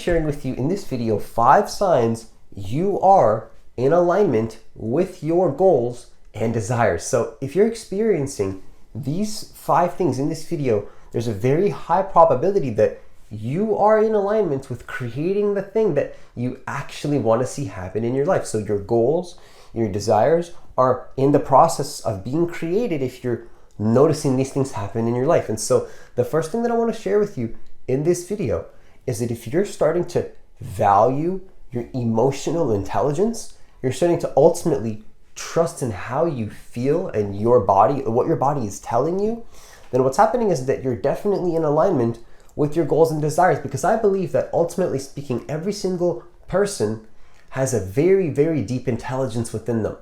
sharing with you in this video 5 signs you are in alignment with your goals and desires. So if you're experiencing these 5 things in this video, there's a very high probability that you are in alignment with creating the thing that you actually want to see happen in your life. So your goals, your desires are in the process of being created if you're noticing these things happen in your life. And so the first thing that I want to share with you in this video is that if you're starting to value your emotional intelligence, you're starting to ultimately trust in how you feel and your body, what your body is telling you, then what's happening is that you're definitely in alignment with your goals and desires. Because I believe that ultimately speaking, every single person has a very, very deep intelligence within them.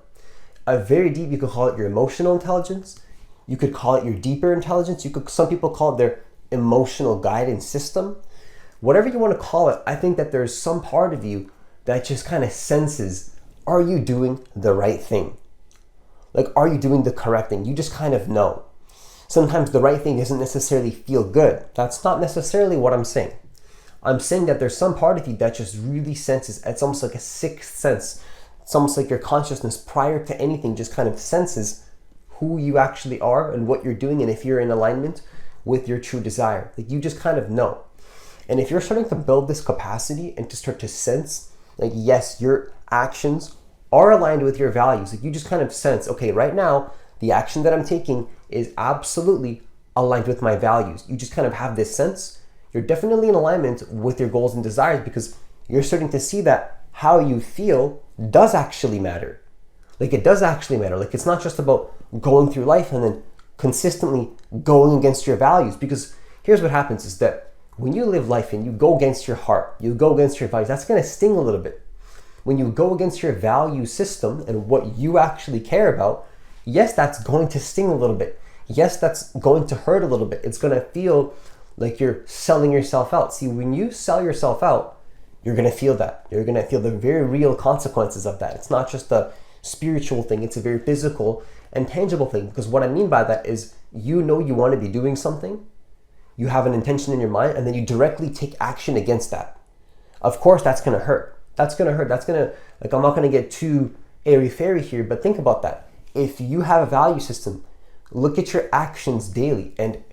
A very deep, you could call it your emotional intelligence. You could call it your deeper intelligence. Some people call it their emotional guidance system. Whatever you want to call it, I think that there's some part of you that just kind of senses, are you doing the right thing? Like, are you doing the correct thing? You just kind of know. Sometimes the right thing doesn't necessarily feel good. That's not necessarily what I'm saying. I'm saying that there's some part of you that just really senses, it's almost like a sixth sense. It's almost like your consciousness prior to anything just kind of senses who you actually are and what you're doing, and if you're in alignment with your true desire. Like, you just kind of know. And if you're starting to build this capacity and to start to sense, like, yes, your actions are aligned with your values. Like, you just kind of sense, okay, right now, the action that I'm taking is absolutely aligned with my values. You just kind of have this sense. You're definitely in alignment with your goals and desires, because you're starting to see that how you feel does actually matter. Like, it does actually matter. Like, it's not just about going through life and then consistently going against your values. Because here's what happens is that when you live life and you go against your heart, you go against your values, that's going to sting a little bit. When you go against your value system and what you actually care about, yes, that's going to sting a little bit. Yes, that's going to hurt a little bit. It's going to feel like you're selling yourself out. See, when you sell yourself out, you're going to feel that. You're going to feel the very real consequences of that. It's not just a spiritual thing. It's a very physical and tangible thing. Because what I mean by that is, you know you want to be doing something. You have an intention in your mind, and then you directly take action against that. Of course, that's going to hurt. That's going to hurt. That's going to, like, I'm not going to get too airy-fairy here, but think about that. If you have a value system, look at your actions daily. And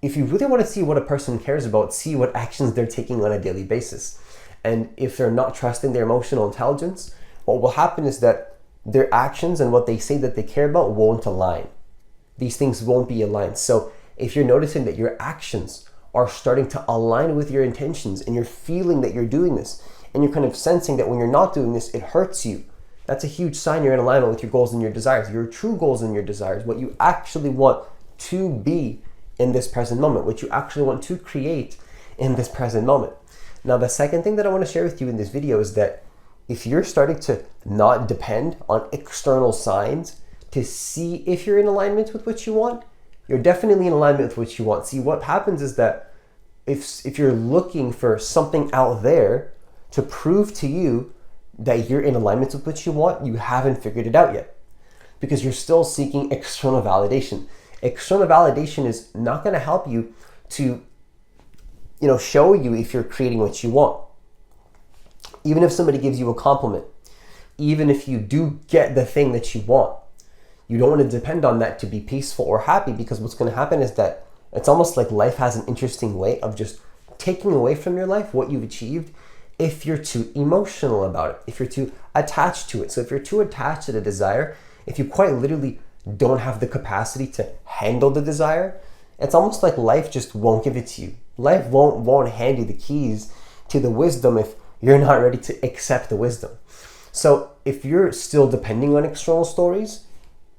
if you really want to see what a person cares about, see what actions they're taking on a daily basis. And if they're not trusting their emotional intelligence, what will happen is that their actions and what they say that they care about won't align. These things won't be aligned. So if you're noticing that your actions are starting to align with your intentions, and you're feeling that you're doing this, and you're kind of sensing that when you're not doing this, it hurts you, that's a huge sign you're in alignment with your goals and your desires, your true goals and your desires, what you actually want to be in this present moment, what you actually want to create in this present moment. Now, the second thing that I want to share with you in this video is that if you're starting to not depend on external signs to see if you're in alignment with what you want, you're definitely in alignment with what you want. See, what happens is that if you're looking for something out there to prove to you that you're in alignment with what you want, you haven't figured it out yet, because you're still seeking external validation. External validation is not going to help you to, show you if you're creating what you want. Even if somebody gives you a compliment, even if you do get the thing that you want, you don't want to depend on that to be peaceful or happy, because what's going to happen is that it's almost like life has an interesting way of just taking away from your life what you've achieved if you're too emotional about it, if you're too attached to it. So if you're too attached to the desire, if you quite literally don't have the capacity to handle the desire, it's almost like life just won't give it to you. Life won't hand you the keys to the wisdom if you're not ready to accept the wisdom. So if you're still depending on external signs,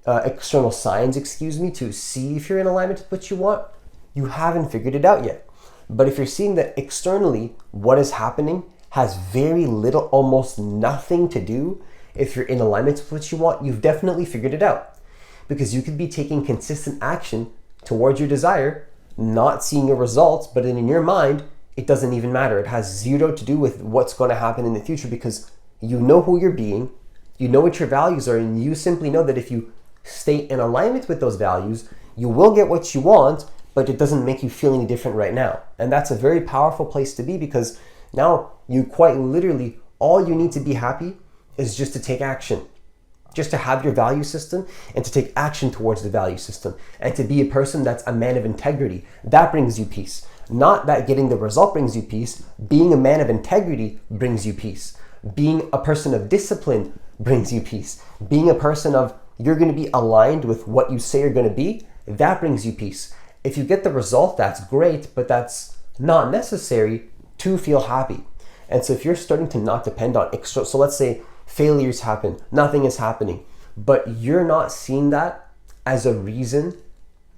to see if you're in alignment with what you want, you haven't figured it out yet. But if you're seeing that externally what is happening has very little, almost nothing to do, if you're in alignment with what you want, you've definitely figured it out. Because you could be taking consistent action towards your desire, not seeing your results, but in your mind, it doesn't even matter. It has zero to do with what's going to happen in the future, because you know who you're being, you know what your values are, and you simply know that if you stay in alignment with those values, you will get what you want, but it doesn't make you feel any different right now. And that's a very powerful place to be, because now You quite literally, all you need to be happy is just to take action. Just to have your value system and to take action towards the value system and to be a person that's a man of integrity. That brings you peace. Not that getting the result brings you peace. Being a man of integrity brings you peace. Being a person of discipline brings you peace. Being a person of you're going to be aligned with what you say you're going to be, that brings you peace. If you get the result, that's great, but that's not necessary to feel happy. And so if you're starting to not depend on extra, so let's say failures happen, nothing is happening, but you're not seeing that as a reason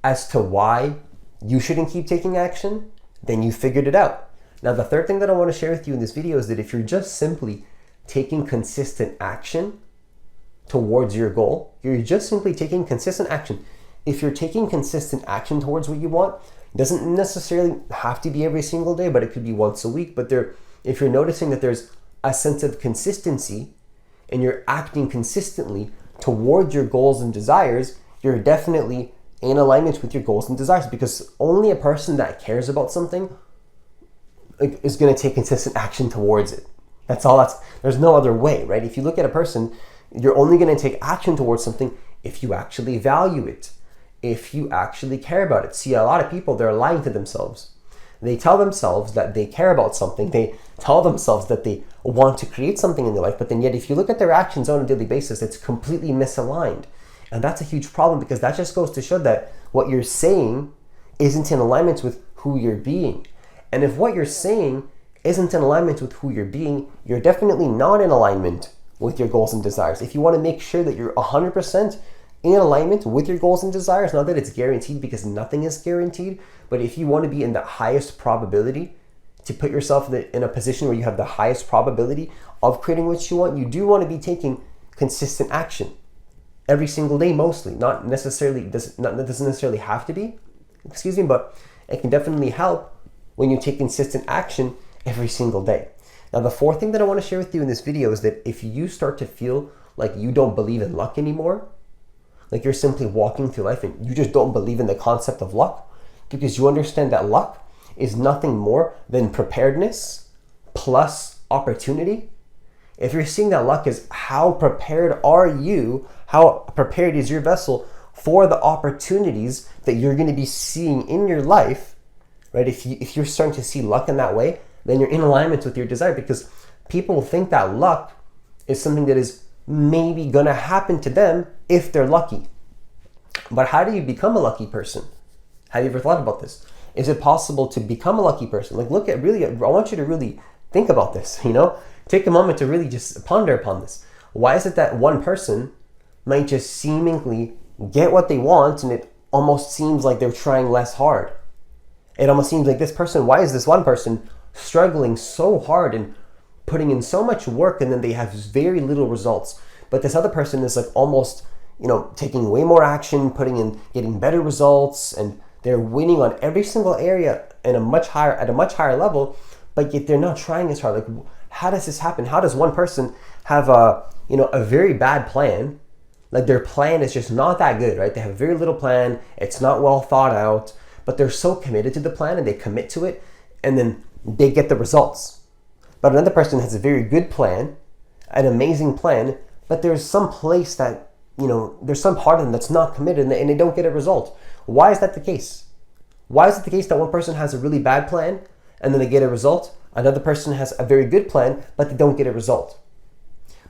as to why you shouldn't keep taking action, then you figured it out. Now, the third thing that I want to share with you in this video is that if you're just simply taking consistent action towards your goal, you're just simply taking consistent action. If you're taking consistent action towards what you want, it doesn't necessarily have to be every single day, but it could be once a week. But if you're noticing that there's a sense of consistency and you're acting consistently towards your goals and desires, you're definitely in alignment with your goals and desires, because only a person that cares about something is going to take consistent action towards it. There's no other way, right? If you look at a person, you're only going to take action towards something if you actually value it, if you actually care about it. See, a lot of people, they're lying to themselves. They tell themselves that they care about something. They tell themselves that they want to create something in their life, but then yet if you look at their actions on a daily basis, it's completely misaligned. And that's a huge problem, because that just goes to show that what you're saying isn't in alignment with who you're being. And if what you're saying isn't in alignment with who you're being, you're definitely not in alignment with your goals and desires. If you want to make sure that you're 100% in alignment with your goals and desires, not that it's guaranteed, because nothing is guaranteed, but if you want to be in the highest probability to put yourself in a position where you have the highest probability of creating what you want, you do want to be taking consistent action every single day, mostly. Not necessarily, doesn't necessarily have to be, but it can definitely help when you take consistent action every single day. Now, the fourth thing that I want to share with you in this video is that if you start to feel like you don't believe in luck anymore, like you're simply walking through life and you just don't believe in the concept of luck, because you understand that luck is nothing more than preparedness plus opportunity. If you're seeing that luck is how prepared are you, how prepared is your vessel for the opportunities that you're going to be seeing in your life, right? If you're starting to see luck in that way, then you're in alignment with your desire, because people think that luck is something that is maybe going to happen to them if they're lucky. But how do you become a lucky person? Have you ever thought about this? Is it possible to become a lucky person? Like, I want you to really think about this, Take a moment to really just ponder upon this. Why is it that one person might just seemingly get what they want and it almost seems like they're trying less hard? It almost seems like why is this one person struggling so hard and putting in so much work and then they have very little results? But this other person is like almost, taking way more action, getting better results, and they're winning on every single area at a much higher level, but yet they're not trying as hard. Like, how does this happen? How does one person have a very bad plan? Like, their plan is just not that good, right? They have a very little plan. It's not well thought out, but they're so committed to the plan and they commit to it, and then they get the results. But another person has a very good plan, an amazing plan, but there's some place that, there's some part of them that's not committed and they don't get a result. Why is that the case? Why is it the case that one person has a really bad plan and then they get a result? Another person has a very good plan, but they don't get a result.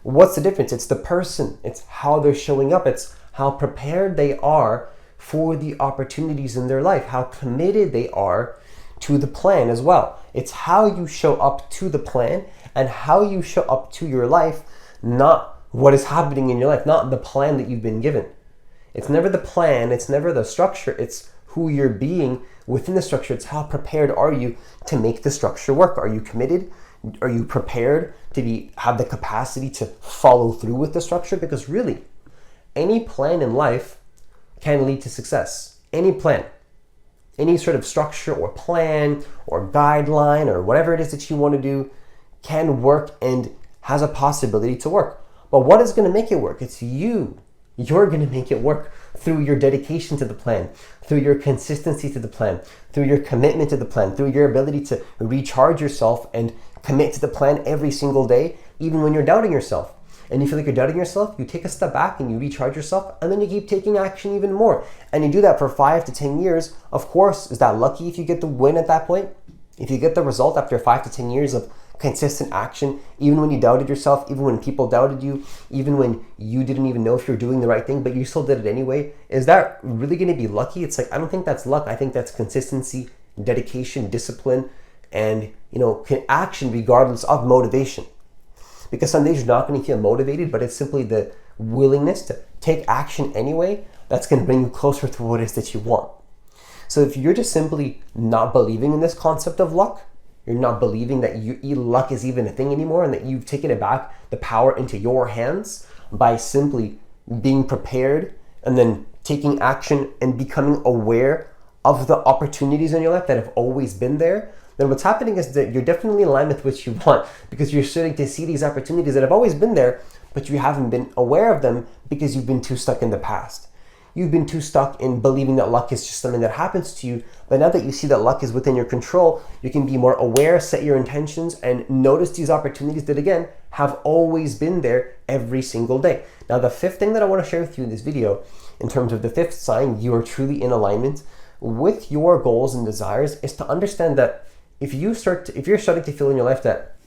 What's the difference? It's the person. It's how they're showing up. It's how prepared they are for the opportunities in their life, how committed they are to the plan as well. It's how you show up to the plan and how you show up to your life, not what is happening in your life, not the plan that you've been given. It's never the plan, it's never the structure, it's who you're being within the structure. It's how prepared are you to make the structure work? Are you committed? Are you prepared to have the capacity to follow through with the structure? Because really, any plan in life can lead to success. Any plan, any sort of structure or plan or guideline or whatever it is that you want to do can work and has a possibility to work. But what is going to make it work? It's you. You're going to make it work through your dedication to the plan, through your consistency to the plan, through your commitment to the plan, through your ability to recharge yourself and commit to the plan every single day, even when you're doubting yourself. And you feel like you're doubting yourself, you take a step back and you recharge yourself, and then you keep taking action even more. And you do that for 5 to 10 years. Of course, is that lucky if you get the win at that point? If you get the result after 5 to 10 years of consistent action, even when you doubted yourself, even when people doubted you, even when you didn't even know if you're doing the right thing, but you still did it anyway, is that really going to be lucky? It's like, I don't think that's luck. I think that's consistency, dedication, discipline, and action regardless of motivation. Because some days you're not going to feel motivated, but it's simply the willingness to take action anyway that's going to bring you closer to what it is that you want. So if you're just simply not believing in this concept of luck, you're not believing that luck is even a thing anymore, and that you've taken it back, the power into your hands by simply being prepared and then taking action and becoming aware of the opportunities in your life that have always been there, then what's happening is that you're definitely in line with what you want, because you're starting to see these opportunities that have always been there, but you haven't been aware of them because you've been too stuck in the past. You've been too stuck in believing that luck is just something that happens to you. But now that you see that luck is within your control, you can be more aware, set your intentions, and notice these opportunities that, again, have always been there every single day. Now, the fifth thing that I want to share with you in this video, in terms of the fifth sign you are truly in alignment with your goals and desires, is to understand that if you're starting to feel in your life that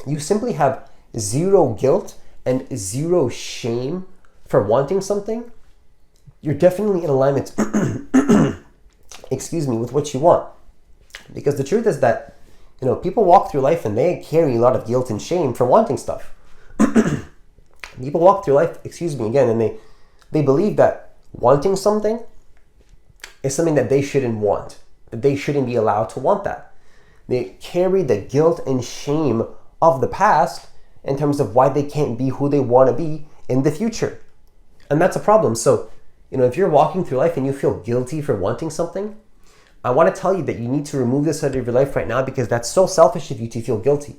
you simply have zero guilt and zero shame for wanting something, you're definitely in alignment with what you want. Because the truth is that people walk through life and they carry a lot of guilt and shame for wanting stuff. People walk through life, and they believe that wanting something is something that they shouldn't want, that they shouldn't be allowed to want that. They carry the guilt and shame of the past in terms of why they can't be who they want to be in the future. And that's a problem. So, if you're walking through life and you feel guilty for wanting something, I want to tell you that you need to remove this out of your life right now, because that's so selfish of you to feel guilty.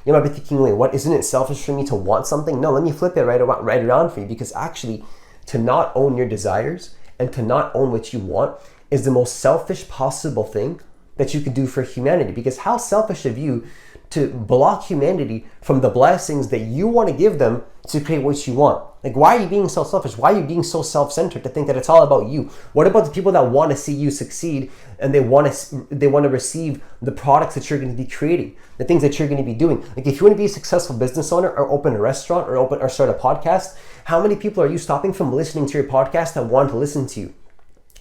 You might be thinking, wait, what? Isn't it selfish for me to want something? No, let me flip it right around for you, because actually, to not own your desires and to not own what you want is the most selfish possible thing that you could do for humanity. Because how selfish of you to block humanity from the blessings that you want to give them to create what you want. Like, why are you being so selfish? Why are you being so self-centered to think that it's all about you? What about the people that want to see you succeed and they want to receive the products that you're going to be creating, the things that you're going to be doing? Like, if you want to be a successful business owner or open a restaurant or start a podcast, how many people are you stopping from listening to your podcast that want to listen to you?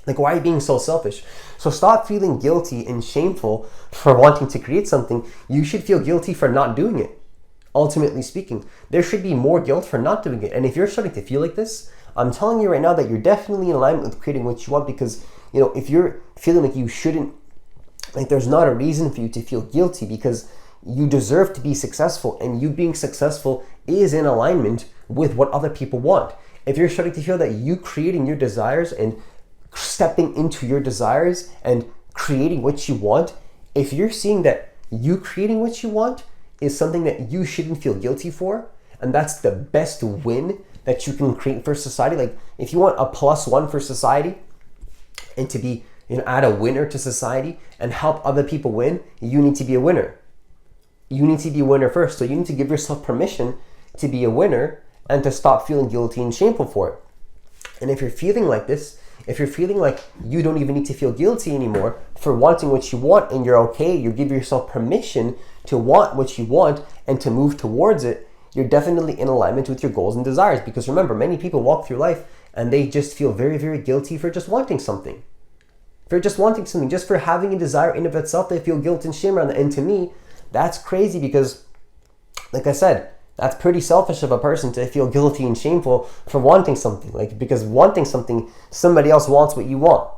Like, why are you being so selfish? So stop feeling guilty and shameful for wanting to create something. You should feel guilty for not doing it. Ultimately speaking, there should be more guilt for not doing it. And if you're starting to feel like this, I'm telling you right now that you're definitely in alignment with creating what you want, because, if you're feeling like you shouldn't, like, there's not a reason for you to feel guilty, because you deserve to be successful, and you being successful is in alignment with what other people want. If you're starting to feel that you creating your desires and stepping into your desires and creating what you want, if you're seeing that you creating what you want is something that you shouldn't feel guilty for, and that's the best win that you can create for society. Like, if you want a +1 for society and to be add a winner to society and help other people win, you need to be a winner. You need to be a winner first. So you need to give yourself permission to be a winner and to stop feeling guilty and shameful for it. And if you're feeling like this, if you're feeling like you don't even need to feel guilty anymore for wanting what you want, and you're okay, you give yourself permission to want what you want and to move towards it, you're definitely in alignment with your goals and desires. Because remember, many people walk through life and they just feel very, very guilty for just wanting something. Just for having a desire in of itself, they feel guilt and shame around that. And to me, that's crazy, because, like I said, that's pretty selfish of a person to feel guilty and shameful for wanting something. Like, because wanting something, somebody else wants what you want.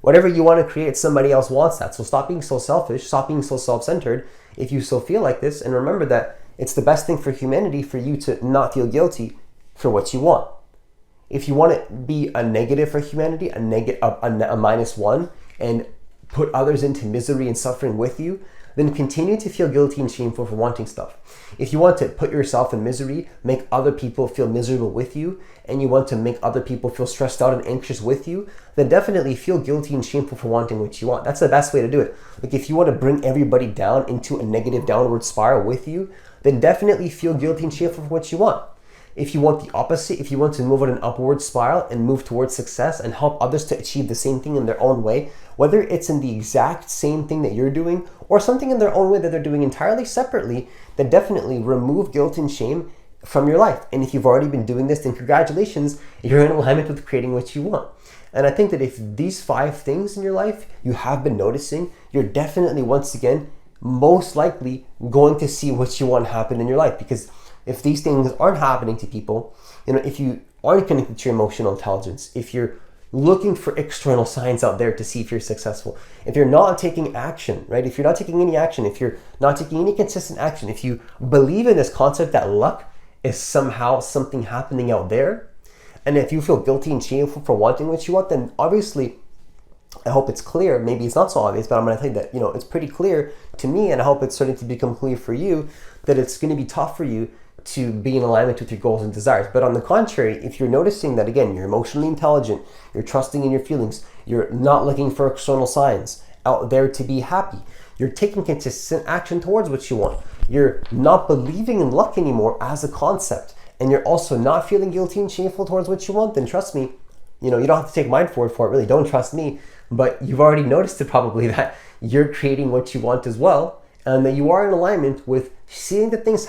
Whatever you want to create, somebody else wants that. So stop being so selfish, stop being so self-centered if you still feel like this. And remember that it's the best thing for humanity for you to not feel guilty for what you want. If you want to be a negative for humanity, a -1, and put others into misery and suffering with you, then continue to feel guilty and shameful for wanting stuff. If you want to put yourself in misery, make other people feel miserable with you, and you want to make other people feel stressed out and anxious with you, then definitely feel guilty and shameful for wanting what you want. That's the best way to do it. Like if you want to bring everybody down into a negative downward spiral with you, then definitely feel guilty and shameful for what you want. If you want the opposite, if you want to move on an upward spiral and move towards success and help others to achieve the same thing in their own way, whether it's in the exact same thing that you're doing or something in their own way that they're doing entirely separately, then definitely remove guilt and shame from your life. And if you've already been doing this, then congratulations, you're in alignment with creating what you want. And I think that if these 5 things in your life you have been noticing, you're definitely, once again, most likely going to see what you want happen in your life. Because if these things aren't happening to people, if you aren't connected to your emotional intelligence, if you're looking for external signs out there to see if you're successful, if you're not taking action, right? If you're not taking any action, if you're not taking any consistent action, if you believe in this concept that luck is somehow something happening out there, and if you feel guilty and shameful for wanting what you want, then obviously, I hope it's clear, maybe it's not so obvious, but I'm going to tell you that, it's pretty clear to me, and I hope it's starting to become clear for you, that it's going to be tough for you to be in alignment with your goals and desires. But on the contrary, if you're noticing that, again, you're emotionally intelligent, you're trusting in your feelings, you're not looking for external signs out there to be happy, you're taking consistent action towards what you want, you're not believing in luck anymore as a concept, and you're also not feeling guilty and shameful towards what you want, then trust me, you don't have to take my word for it, really, don't trust me, but you've already noticed it probably that you're creating what you want as well, and that you are in alignment with seeing the things